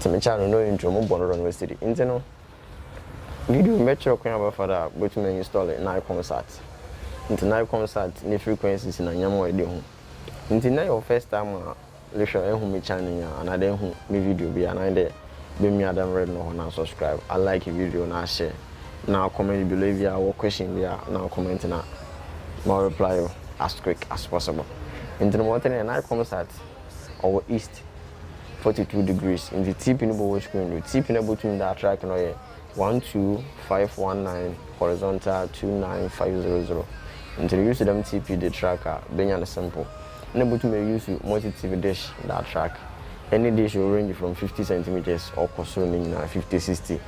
to me channel no intro mo born on city nti no video metro kwan about father but me install it NigComSat nti NigComSat ni frequencies na nyamo e de ho nti na your first time le show e hu me channel ya another hu me video bi another be me adam red no na subscribe I like the video na share na comment below if you have question there na comment na more reply you as quick as possible nti no what na NigComSat or east 42 degrees in the tip in the screen. The tip in the bottom that track no 12519 horizontal 29500. Until you use them TP the tracker, being on simple. In the bottom you use multi-TV dish that track. Any dish will range from 50 centimeters or concerning 50, 60,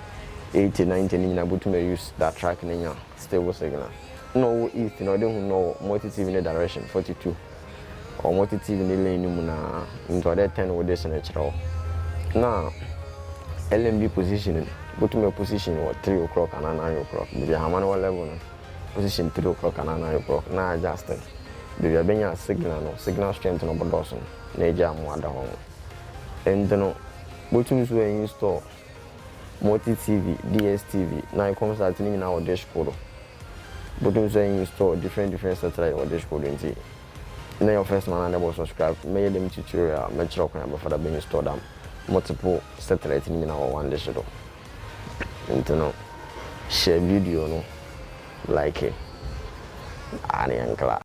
80, 90 in the bottom you use that track in your stable signal. No east, no don't know multi-TV in the direction 42. Or multi-TV in the lane into that 10 with this natural. Now, LMB positioning, go to my position or 3 o'clock and 9 o'clock. Maybe a manual level, position 3 o'clock and 9 o'clock. Now adjusting. Maybe a benya signal strength no bodoson. Neja mwada home. And then, go to me install multi-TV, DSTV. NigComSat in our dashboard. But you install different satellite or dashboard into. Now your first man and subscribe. May them tutorial metro for the being stored them multiple satellite in our one dish. Share video no like it. Ani ankla.